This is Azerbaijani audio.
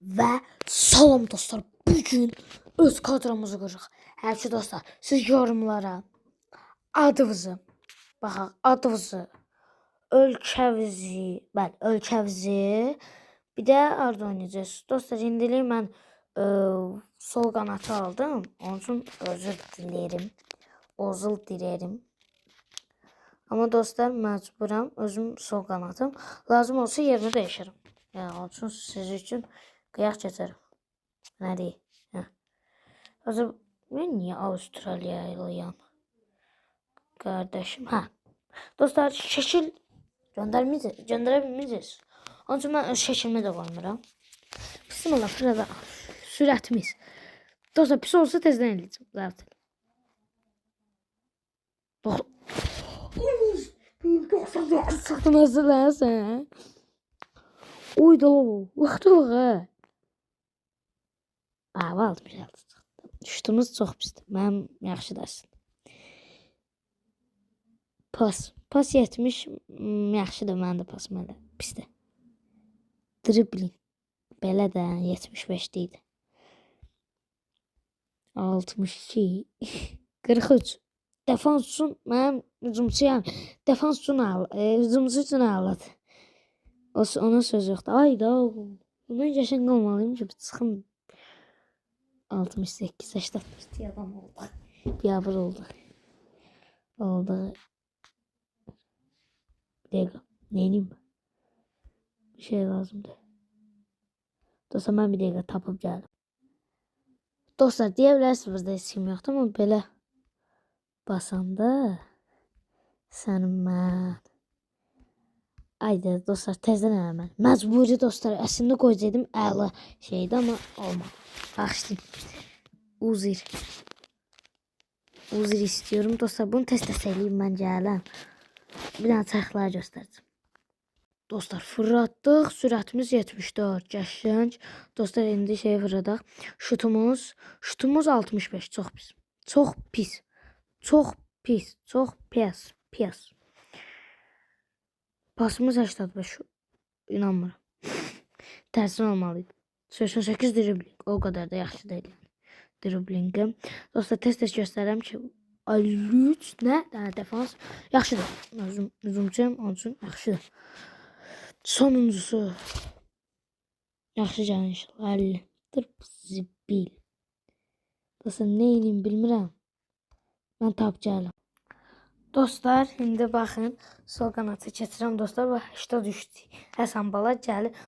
Və salam dostlar, bugün öz kadromuzu qırıq. Hər ki dostlar, siz yorumlara adınızı, baxaq, adınızı, ölkəvizi, bir də harda oynayacağız. Dostlar, indilik mən sol qanatı aldım. Onun üçün özür dilərim. Amma dostlar, məcburam özüm sol qanatım. Lazım olsa yerini dəyişirəm. Yəni, onun üçün siz üçün qıyaq keçərəm. Nə deyək? Mən niyə Avustraliyalıyam? Qardaşım, dostlar, şəkil göndərə bilməyəcəyiz. Onun üçün mən öz şəkilimi də qoymuram. Bismillah, burada sürətimiz. Dostlar, pis olsa tezdən eləyəcəm. Zaten. 99 çıxdın hazırlanırsan. Uydu o. Vaxtı aldım gəldi. Şutumuz çox pisdir. Mənim yaxşı dərsın. Pas 70 yaxşıdır, mənim də pasım elə pisdir. Dribbling belə də 75 idi. 62 43 defans üçün mənim hücumçuyam. Defans üçün hücumçu üçün ağladı. Onun sözü yoxdur. Ayda bundan yaşın qalmalıyım ki çıxım. 68 80 adam oldu. Biabır oldu. Bir dəqiqə. Neyiniyim ben? Bir şey lazımdır. Dostlar, mən bir dəqiqə tapıb gəldim. Dostlar, deyə bilərsiniz burada heç kim yoxdur, amma belə basanda sənin mən. Ayda dostlar, təzdən eləmən. Məcburi dostlar, əslində qoyacaqdım əla şeydi, amma olmadı. Bağışlayın. Uzir istiyorum. Dostlar, bunu test eləyim mən gələm. Bir dənə çarxları göstərəcəm. Dostlar, fırlatdıq. Sürətimiz 74. Qəşəng. Dostlar, indi şey fırladaq. Şutumuz 65. Çox pis. Pasımız 85. İnanmıram. Tərsin olmalıydı. 88 dribbling. O qədər də yaxşı deyil. Dribblingim. Dostlar, test göstərəm ki 53 nə? Defans yaxşıdır. Hücumçuyum, onun üçün yaxşıdır. Sonuncusu yaxşı gəlin inşallah. 50. Zibil. Dostlar, nə edeyim bilmirəm. Mən tap gələm. Dostlar, indi baxın. Sol qanatı keçirəm dostlar. Və 83 Həsən bala gəlir.